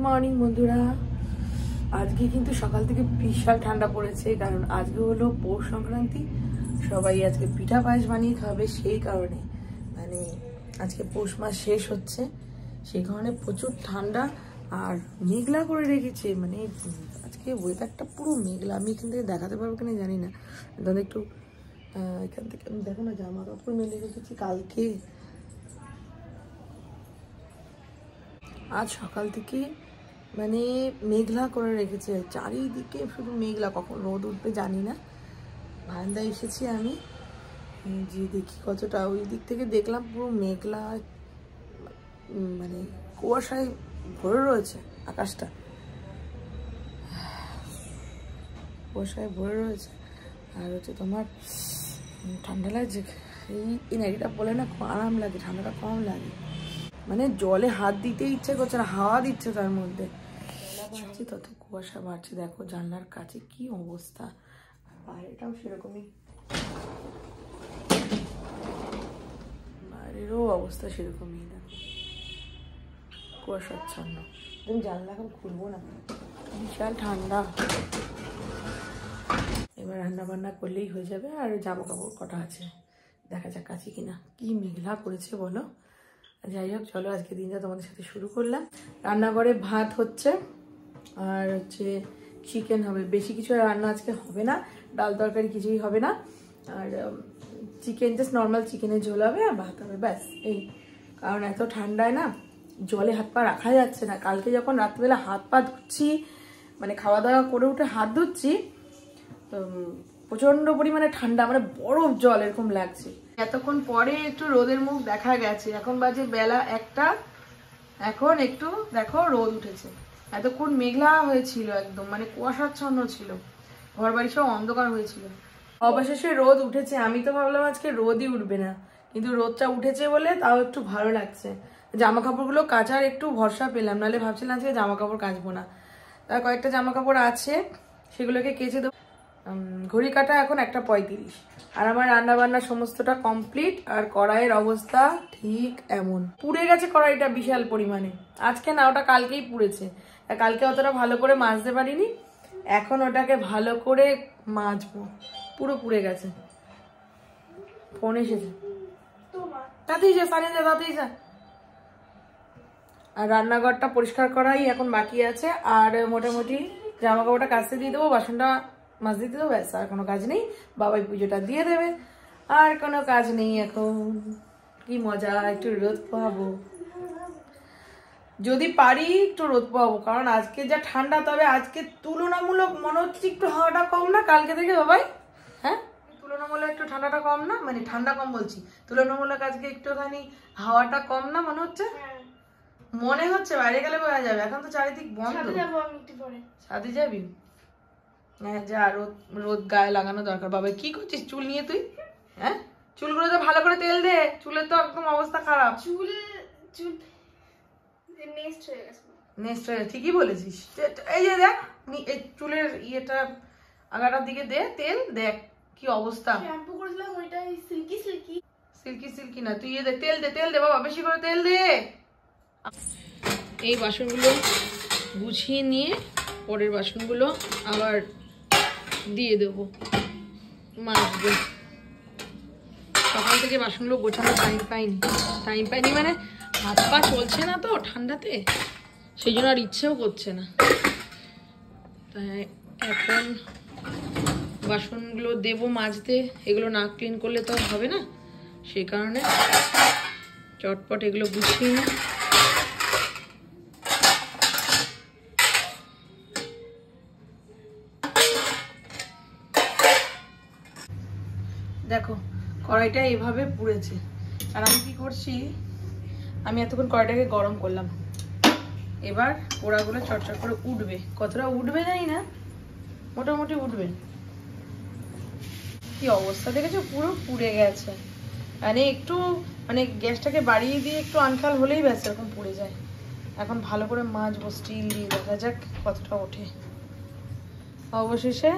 Morning বন্ধুরা, আজকে কিন্তু সকাল থেকে বিশাল ঠান্ডা পড়েছে, কারণ আজকে হলো পৌষ সংক্রান্তি। সবাই আজকে পিঠা পায়েস বানিয়ে খাবে, সেই কারণে মানে আজকে পৌষ মাস শেষ হচ্ছে, সেই কারণে প্রচুর ঠান্ডা আর মেঘলা করে রেখেছে। মানে আজকে ওয়েদারটা পুরো মেঘলা। আমি এখান থেকে দেখাতে পারবো কিনা জানি না, তাহলে একটু এখান থেকে আমি দেখো না, জামা কাপড় মেলে রেখেছি কালকে। আজ সকাল থেকে মানে মেঘলা করে রেখেছে, চারিদিকে শুধু মেঘলা, কখন রোদ উঠবে জানি না। বারান্দায় এসেছি আমি, যে দেখি কতটা, ওই দিক থেকে দেখলাম পুরো মেঘলা, মানে কুয়াশায় ভরে রয়েছে আকাশটা, কুয়াশায় ভরে রয়েছে। আর হচ্ছে তোমার ঠান্ডা লাগছে, এই নাইটিটা পরলে না আরাম লাগে, ঠান্ডাটা কম লাগে। মানে জলে হাত দিতে ইচ্ছে করছে না, হাওয়া দিচ্ছে তার মধ্যে, তত কুয়াশা বাড়ছে। দেখো জানলার কাছে কি অবস্থা, বাইরেটাও সেরকমই, বাইরেরও অবস্থা সেরকমই। দেখো কুয়াশাচ্ছন্ন, তুমি জানলা এখন খুলবো না, বিশাল ঠান্ডা। এবার রান্না বান্না করলেই হয়ে যাবে, আর জামা কাপড় কটা আছে দেখা যাক আছে কিনা। কি মেঘলা করেছে বলো। যাই হোক, চলো আজকে দিনটা তোমাদের সাথে শুরু করলাম। রান্নাঘরে ভাত হচ্ছে আর হচ্ছে চিকেন হবে, বেশি কিছু রান্না আজকে হবে না, ডাল তরকারি কিছুই হবে না। আর চিকেন, জাস্ট নর্মাল চিকেনের ঝোল হবে আর ভাত হবে, ব্যাস এই। কারণ এত ঠান্ডায় না জলে হাত পা রাখা যাচ্ছে না। কালকে যখন রাত্রিবেলা হাত পা ধুচ্ছি, মানে খাওয়া দাওয়া করে উঠে হাত ধুচ্ছি, প্রচন্ড পরিমাণে ঠান্ডা, মানে বরফ জল এরকম লাগছে। এতক্ষণ পরে একটু রোদের মুখ দেখা গেছে, এখন বাজে বেলা 1টা, এখন একটু দেখো রোদ উঠেছে। এতক্ষণ মেঘলা হয়েছিল একদম, মানে কুয়াশাচ্ছন্ন ছিল, ঘর বাড়ি সব অন্ধকার হয়েছিল। অবশেষে রোদ উঠেছে। আমি তো ভাবলাম আজকে রোদই উঠবে না, কিন্তু রোদটা উঠেছে বলে তাও একটু ভালো লাগছে। জামা কাপড়গুলো কাচার একটু ভরসা পেলাম, নাহলে ভাবছিলাম আজকে জামা কাপড় কাচবো না। তার কয়েকটা জামা কাপড় আছে, সেগুলোকে কেচে দেবো। ঘড়ি কাটা এখন 1:35, আর আমার রান্না বান্না সমস্তটা কমপ্লিট। আর কড়াইয়ের অবস্থা ঠিক এমন, পুড়ে গেছে কড়াইটা বিশাল পরিমাণে। আজকে না, ওটা কালকেই পুড়েছে, কালকে অতটা ভালো করে মাজতে পারিনি, এখন ওটাকে ভালো করে মাজবো। পুরো পুড়ে গেছে। ফোন এসেছে, তাতেই যা, সানিয়ে যা, তাতেই যা। আর রান্নাঘরটা পরিষ্কার করাই এখন বাকি আছে, আর মোটামুটি জামা কাপড়টা কাচতে দিয়ে দেবো, বাসনটা মাছ দিতে দেবো, ব্যাস। আর কোনো কাজ নেই, বাবাই পুজোটা দিয়ে দেবে, আর কোনো কাজ নেই এখন। কি মজা, একটু রোদ পাবো, যদি পারি একটু রোদ পাবো, কারণ আজকে যা ঠান্ডা। তবে আজকে তুলনামূলক মনে হচ্ছে একটু হাওয়াটা কম না কালকে থেকে বাবাই? হ্যাঁ, তুলনামূলক একটু ঠান্ডাটা কম না, মানে ঠান্ডা কম বলছি, তুলনামূলক আজকে একটুখানি হাওয়াটা কম না মনে হচ্ছে? মনে হচ্ছে, বাইরে গেলে বোঝা যাবে, এখন তো চারিদিক বন্ধ। ছাদে যাবি? হ্যাঁ যা, রোদ রোদ গায়ে লাগানো দরকার। বাবা কি করছিস চুল নিয়ে তুই? হ্যাঁ, চুলগুলোতে ভালো করে তেল দে, চুলের তো একদম অবস্থা খারাপ। চুল নেক্সট হয়ে ঠিকই বলেছিস। এই যে দেখ, এই চুলের ইয়েটা আগাটার দিকে দে তেল, দেখ কি অবস্থা। শ্যাম্পু করেছিলাম ওইটাই সিল্কি সিল্কি। সিল্কি সিল্কি না, তুই দে তেল, দে তেল দে বাবা, বেশি করে তেল দে। এই বাসনগুলো গুছিয়ে নিয়ে পরের বাসনগুলো আবার দিয়ে দেবো, মাজবো। সকাল থেকে বাসনগুলো গোছানোর টাইম পাইনি, মানে হাত পা চলছে না তো ঠান্ডাতে, সেই জন্য আর ইচ্ছেও করছে না। তাই এখন বাসনগুলো দেবো মাজতে, এগুলো না ক্লিন করলে তো হবে না, সেই কারণে চটপট এগুলো গুছিয়ে নিই। দেখো কড়াইটা এভাবে পুড়েছে, আর আমি কি করছি, আমি এতক্ষণ কড়াইটাকে গরম করলাম, এবার পোড়াগুলো চটচট করে উঠবে। কতটা উঠবে জানি না, মোটামুটি উঠবে। কি অবস্থা দেখেছো, পুরো পুড়ে গেছে। মানে একটু মানে গ্যাসটাকে বাড়িয়ে দিয়ে একটু আনখাল হলেই ব্যাস এরকম পুড়ে যায়। এখন ভালো করে মাজবো স্টিল দিয়ে, দেখা যাক কতটা ওঠে। অবশেষে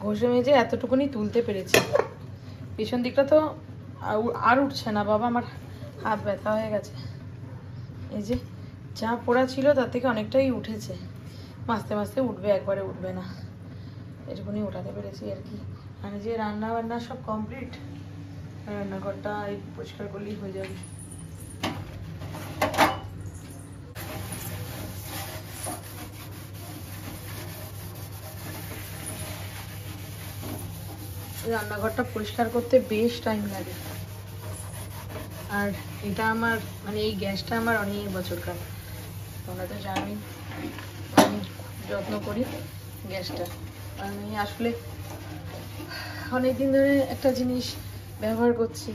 ঘষে মেজে এতটুকুনি তুলতে পেরেছি। পিছন দিকটা তো আর উঠছে না বাবা, আমার হাত ব্যথা হয়ে গেছে। এই যে যা পোড়া ছিল তার থেকে অনেকটাই উঠেছে, মাঝতে মাঝতে উঠবে, একবারে উঠবে না, এটুকুনি ওঠাতে পেরেছি আর কি। মানে যে রান্না বান্না সব কমপ্লিট, রান্নাঘরটা এই পরিষ্কার করলেই হয়ে যাবে। রান্নাঘরটা পরিষ্কার করতে বেশ টাইম লাগে, আর এটা আমার মানে এই গ্যাসটা আমার অনেক বছরকার, তোমরা তো জানোই আমি যত্ন করি গ্যাসটা। আমি আসলে অনেকদিন ধরে একটা জিনিস ব্যবহার করছি,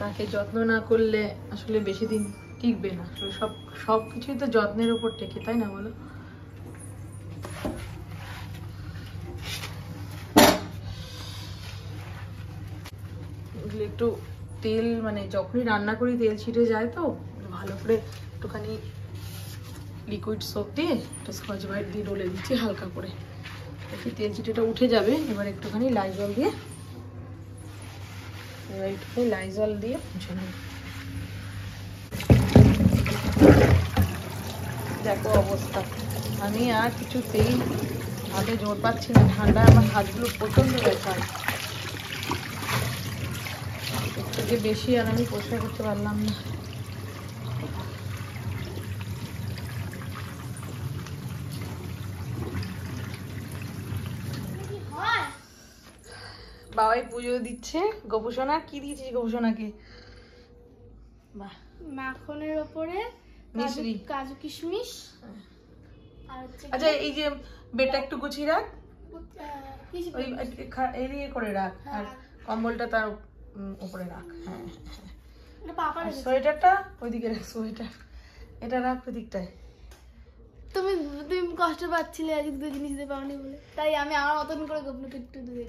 তাকে যত্ন না করলে আসলে বেশি দিন টিকবে না। আসলে সব কিছুই তো যত্নের উপর টেকে, তাই না বলো? একটু তেল মানে যখনই রান্না করি তেল ছিটে যায়, তো ভালো করে একটুখানি লিকুইড সোপ দিয়ে একটা স্কচ ব্রাইট দিয়ে ডলে দিচ্ছি হালকা করে, দেখি তেল চিটেটা উঠে যাবে। এবার একটুখানি লাইজল দিয়ে মুছে নেব। দেখো অবস্থা, আমি আর কিছুতেই হাতে জোর পাচ্ছি না, ঠান্ডায় আমার হাতগুলো প্রচন্ড ব্যথায়, এর থেকে বেশি আর আমি পরিষ্কার করতে পারলাম না। বাবাই পুজো দিচ্ছে। গোপুসোনা কি দিয়েছিস গোপুসোনাকে? বাহ, মাখনের উপরে মিশ্রি, কাজু কিশমিশ আর হচ্ছে আচ্ছা এই যে বেটা একটু গুছিয়ে রাখ, ওই এদিকে করে রাখ, আর কম্বলটা তার উপরে রাখ। হ্যাঁ সোয়েটারটা ওইদিকে রাখ, সোয়েটার এটা রাখ ওইদিকটায়। তুমি কষ্ট পাচ্ছিলে আজকে দুটো জিনিস দিতে পারোনি বলে, তাই আমি আমার মতন করে গোপনুকে একটু দিয়েছি।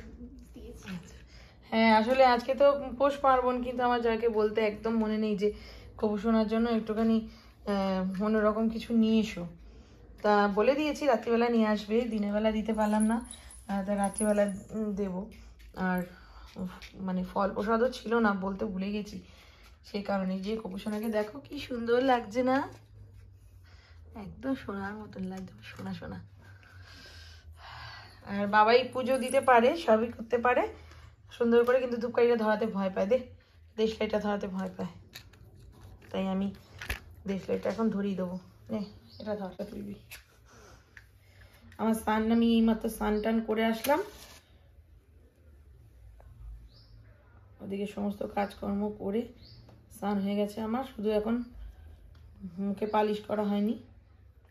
হ্যাঁ আসলে আজকে তো পৌষ পার্বণ, কিন্তু আমার যাকে বলতে একদম মনে নেই যে কবু শোনার জন্য একটুখানি অন্যরকম কিছু নিয়ে এসো। তা বলে দিয়েছি রাত্রিবেলা নিয়ে আসবে, দিনের বেলা দিতে পারলাম না, তা রাত্রিবেলা দেব। আর মানে ফল প্রসাদও ছিল না, বলতে ভুলে গেছি, সেই কারণে যে কবু সোনাকে দেখো কি সুন্দর লাগছে না, একদম সোনার মতন লাগছে, সোনা সোনা। আর বাবাই পুজো দিতে পারে, সবই করতে পারে সুন্দর করে, কিন্তু ধূপকাঠিটা ধরাতে ভয় পায়, দেশলাইটা ধরাতে ভয় পায়, তাই আমি দেশলাইটা এখন ধরিয়ে দেবো। নে এটা ধরটা তুলবি। আমার স্নান, আমি এইমাত্র স্নান টান করে আসলাম, ওদিকে সমস্ত কাজকর্ম করে স্নান হয়ে গেছে আমার, শুধু এখন মুখে পালিশ করা হয়নি।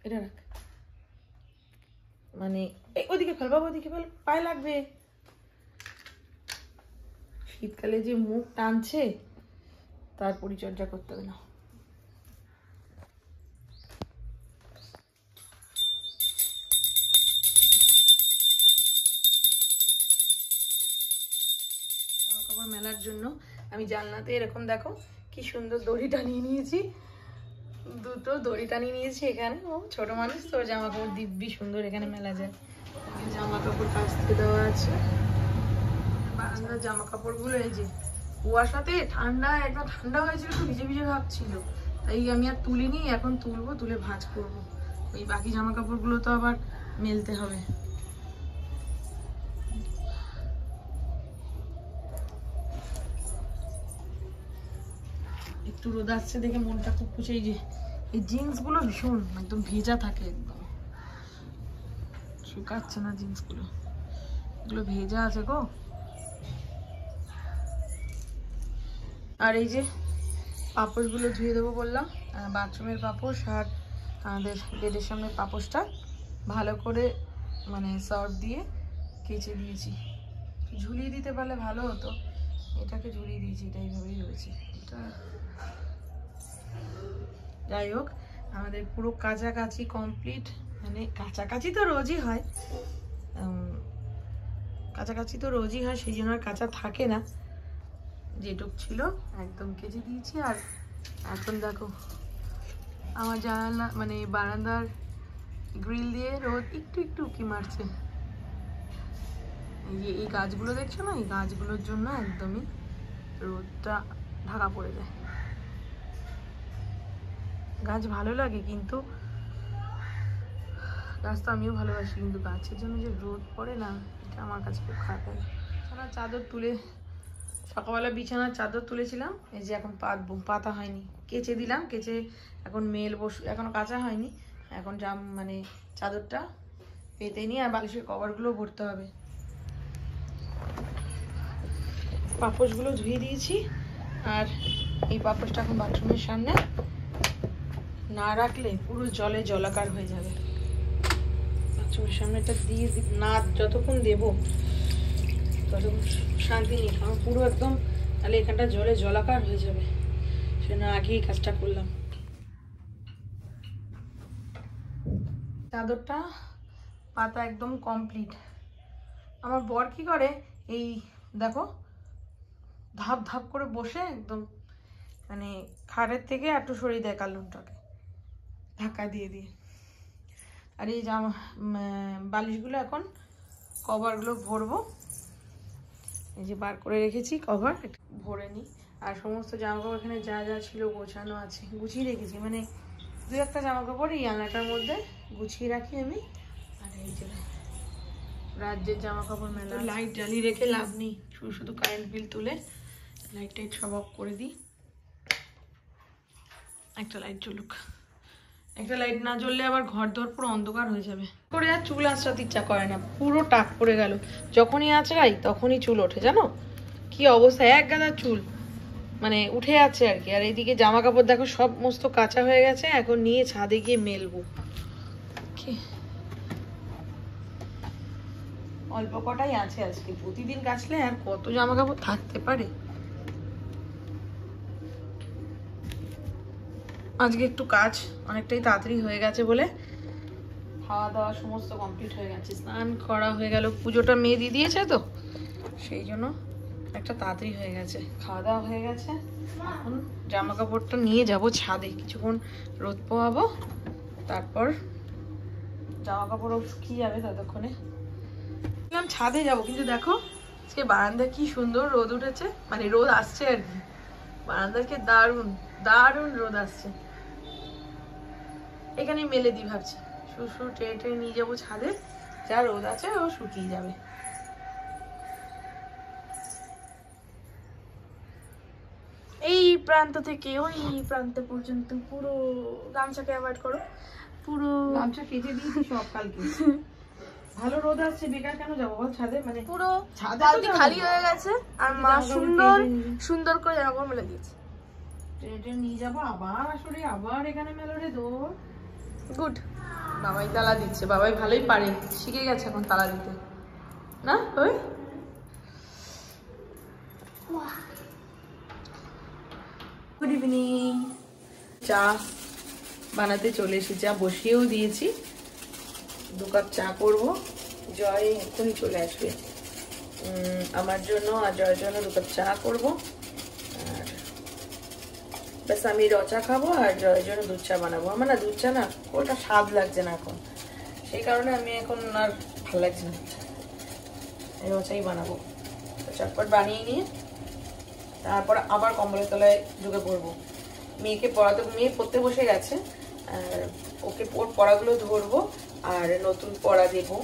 এটা রাখ, মানে ওদিকে ফেল বাবা, ওদিকে ফেল, পায়ে লাগবে। শীতকালে যে মুখ টানছে তার পরিচর্যা করতে হবে না। জামা কাপড় মেলার জন্য আমি জানলাতে এরকম দেখো কি সুন্দর দড়ি টানিয়ে নিয়েছি, দুটো দড়ি টানিয়ে নিয়েছি এখানে। ও ছোট মানুষ তো, জামা কাপড় দিব্যি সুন্দর এখানে মেলা যায়। জামা কাপড় কাচতে দেওয়া আছে, বারান্দার জামা কাপড়গুলো এই যে কুয়াশাতে ঠান্ডা, একদম ঠান্ডা হয়েছিল, একটু ভিজে ভিজে ভাব ছিল, তাই আমি আর তুলিনি, এখন তুলবো, তুলে ভাঁজ করবো। ওই বাকি জামা কাপড়গুলো তো আবার মেলতে হবে। একটু রোদ আসছে দেখে মনটা খুব খুশি। এই যে এই জিন্স গুলো ভীষণ একদম ভেজা থাকে, একদম শুকাচ্ছে না জিন্স গুলো, এগুলো ভেজা আছে গো। আর এই যে পাপোশগুলো ধুয়ে দেবো বললাম, বাথরুমের পাপোশ আর আমাদের বেডের সামনে পাপোশটা ভালো করে মানে সার্ফ দিয়ে কেচে দিয়েছি। ঝুলিয়ে দিতে পারলে ভালো হতো, এটাকে ঝুলিয়ে দিয়েছি, এটা এইভাবেই রয়েছে। এটা যাই হোক, আমাদের পুরো কাছাকাছি কমপ্লিট, মানে কাছাকাছি তো রোজই হয়, সেই জন্য আর কাঁচা থাকে না, যেটুক ছিল একদম কেচে দিয়েছি। আর এখন দেখো আমার জানালা মানে বারান্দার গ্রিল দিয়ে রোদ একটু একটু উঁকি মারছে। এই গাছগুলো দেখছো না, এই গাছগুলোর জন্য একদমই রোদটা ঢাকা পড়ে যায়। গাছ ভালো লাগে, কিন্তু গাছ তো আমিও ভালোবাসি, কিন্তু গাছের জন্য যে রোদ পড়ে না, এটা আমার কাছে খুব খারাপ লাগে। বিছানার চাদর তুলে, সকালবেলা বিছানার চাদর তুলেছিলাম, এই যে এখন পাতবো, পাতা হয়নি, কেচে দিলাম, কেচে এখন মেলবো, এখনো কাঁচা হয়নি। এখন মানে চাদরটা পেতে নিয়ে আর বালিশের কভারগুলো ভরতে হবে। পাপোশগুলো ধুয়ে দিয়েছি, আর এই পাপোশটা এখন বাথরুমের সামনে না রাখলে পুরো জলে জলাকার হয়ে যাবে। বাথরুমের সামনেটা দিয়ে না যতক্ষণ দেবো ততক্ষণ শান্তি নেই, কারণ পুরো একদম, তাহলে এখানটা জলে জলাকার হয়ে যাবে। সে না আগেই কাজটা করলাম। চাদরটা পাতা একদম কমপ্লিট। আমার বর কি করে, এই দেখো ধাপ ধাপ করে বসে একদম মানে খাটের থেকে একটু সরিয়ে দেয় কার্টুনটাকে ধাক্কা দিয়ে দিয়ে। আর এই বালিশগুলো এখন কভারগুলো ভরবো, এই যে বার করে রেখেছি কভার, ভরে নিই। আর সমস্ত জামাকাপড় এখানে যা যা ছিল গোছানো আছে, গুছিয়ে রেখেছি, মানে দু একটা জামাকাপড় এই আলনাটার মধ্যে গুছিয়ে রাখি আমি। আর এই যে রাজ্যের জামাকাপড় মেলা। লাইট জ্বালিয়ে রেখে লাভ নেই, শুধু শুধু কারেন্ট বিল তুলে লাইট টাইট সব অফ করে দিই। একটা লাইট জ্বলুক, একটা লাইট না জ্বললে আবার ঘর দর পুরো অন্ধকার হয়ে যাবে। করে আর চুল আঁচড়াতে ইচ্ছা করে না, পুরো টাক পড়ে গেল। যখনই আঁচড়াই তখনই চুল ওঠে, জানো কি অবস্থা, এক গাদা চুল মানে উঠে আছে আর কি। আর এইদিকে জামা কাপড় দেখো সমস্ত কাঁচা হয়ে গেছে, এখন নিয়ে ছাদে গিয়ে মেলবো। অল্প কটাই আছে আজকে, প্রতিদিন কাচলে আর কত জামা কাপড় থাকতে পারে। আজকে একটু কাজ অনেকটাই তাড়াতাড়ি হয়ে গেছে বলে খাওয়া দাওয়া সমস্ত কমপ্লিট হয়ে গেছে, স্নান করা হয়ে গেল, পুজোটা মেয়ে দিয়ে দিয়েছে তো সেই জন্য একটা তাড়াতাড়ি হয়ে গেছে, খাওয়া দাওয়া হয়ে গেছে। এখন জামা কাপড়টা নিয়ে যাব ছাদে, কিছুক্ষণ রোদ পোয়াবো, তারপর জামা কাপড়ও শুকিয়ে যাবে ততক্ষণে। ছাদে যাব, কিন্তু দেখো সে বারান্দায় কি সুন্দর রোদ উঠেছে, মানে রোদ আসছে আর কি, বারান্দাকে দারুণ দারুণ রোদ আসছে। এখানে মেলে দিই ভাবছি, শুশু টেনে টেনে নিয়ে যাবো ছাদে, যা রোদ আছে ও শুকিয়ে যাবে। এই প্রান্ত থেকে ওই প্রান্ত পর্যন্ত পুরো গামছাকে অ্যাভয়েড করো, পুরো গামছা কেটে দিয়েছি সব কালকে। ভালো রোদ আসছে, বেকার কেন যাবো বল ছাদে, মানে পুরো ছাদে বালতি খালি হয়ে গেছে, আর মা সুন্দর সুন্দর করে জামা কাপড় মেলে দিয়েছে। টেনে টেনে নিয়ে যাবো, আবার আসলে আবার এখানে মেলো রে দৌড়। গুড। বাবাই তালা দিচ্ছে, বাবাই ভালোই পারে, শিখে গেছে এখন তালা দিতে না। ওই গুড ইভিনিং, চা বানাতে চলে এসেছি, চা বসিয়েও দিয়েছি, 2 কাপ চা করবো। জয় এখনই চলে আসবে আমার জন্য, আর জয়ের জন্য 2 কাপ চা করবো, আর ব্যাস আমি রচা খাবো, আর জয়ের জন্য দুধ চা বানাবো। আমার না দুধ চা না ওটা স্বাদ লাগছে না এখন, সেই কারণে আমি এখন আর ভালো লাগছে না, রচাই বানাবো। চটপট বানিয়ে নিয়ে তারপর আবার কম্বলের তলায় ঢুকে পড়বো। মেয়েকে পড়াতে, মেয়ে পড়তে বসে গেছে, আর ওকে ওর পড়াগুলো ধরবো আর নতুন পড়া দেবো।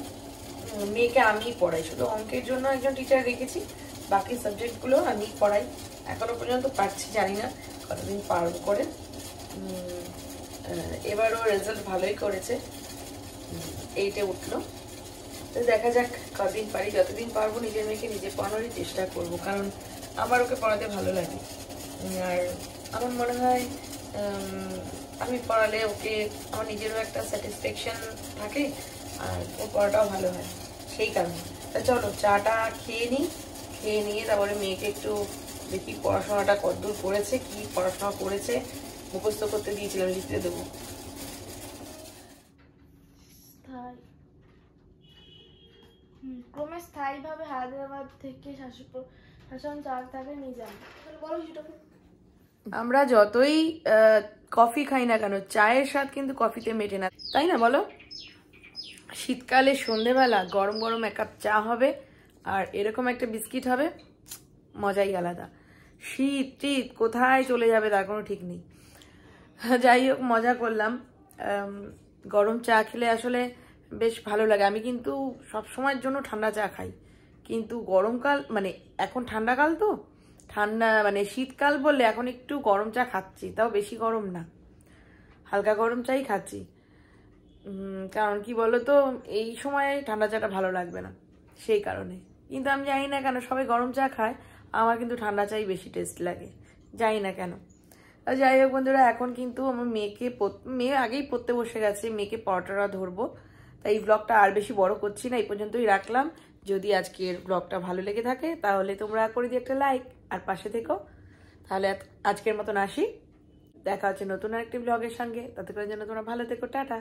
মেয়েকে আমি পড়াই, শুধু অঙ্কের জন্য একজন টিচার রেখেছি, বাকি সাবজেক্টগুলো আমি পড়াই। এখনো পর্যন্ত পারছি, জানি না কতদিন পারবো করে। এবারও রেজাল্ট ভালোই করেছে, 8-এ উঠলো। তো দেখা যাক কতদিন পারি, যতদিন পারবো নিজের মেয়েকে নিজে পড়ানোরই চেষ্টা করবো, কারণ আমার ওকে পড়াতে ভালো লাগে। আর আমার মনে হয় আমি পড়ালে ওকে আমার নিজেরও একটা স্যাটিসফ্যাকশন থাকে, আর ওর পড়াটাও ভালো হয়, সেই কারণে। তা চলো চাটা খেয়ে নিই, খেয়ে নিয়ে তারপরে মেয়েকে একটু দেখি পড়াশোনাটা কতদূর করেছে, কি পড়াশোনা করেছে, মুখস্থ করতে দিয়েছিলাম, লিখতে দেবো। ক্রমে স্থায়ীভাবে হায়দ্রাবাদ থেকে শাসন চার থাকে নিয়ে যান। বলো সেটাকে। আমরা যতই কফি খাই না কেন, চায়ের স্বাদ কিন্তু কফিতে মেটে না, তাই না বলো? শীতকালে সন্ধেবেলা গরম গরম 1 কাপ চা হবে, আর এরকম একটা বিস্কিট হবে, মজাই আলাদা। শীত কোথায় চলে যাবে তার কোনো ঠিক নেই। যাই হোক, মজা করলাম। গরম চা খেলে আসলে বেশ ভালো লাগে। আমি কিন্তু সব সময়ের জন্য ঠান্ডা চা খাই, কিন্তু গরমকাল মানে এখন ঠান্ডাকাল তো, ঠান্ডা মানে শীতকাল বললে এখন একটু গরম চা খাচ্ছি, তাও বেশি গরম না, হালকা গরম চাই খাচ্ছি। কারণ কি বলতো, এই সময় ঠান্ডা চাটা ভালো লাগবে না, সেই কারণে। কিন্তু আমি জানি না কেন সবাই গরম চা খায়, আমার কিন্তু ঠান্ডা চাই বেশি টেস্ট লাগে, জানি না কেন। যাই হোক বন্ধুরা, এখন কিন্তু আমার মেয়ে আগেই পড়তে বসে গেছে, মেয়েকে পড়াটা ধরবো, তাই এই ব্লগটা আর বেশি বড় করছি না, এই পর্যন্তই রাখলাম। যদি আজকের ব্লগটা ভালো লেগে থাকে তাহলে তোমরা করে দিয়ে একটা লাইক আর পাশে থেকো। তাহলে আজকের মতন আসি, দেখা হচ্ছে নতুন আরেকটি ব্লগের সঙ্গে, ততক্ষণের জন্য তোমরা ভালো থেকো, টাটা।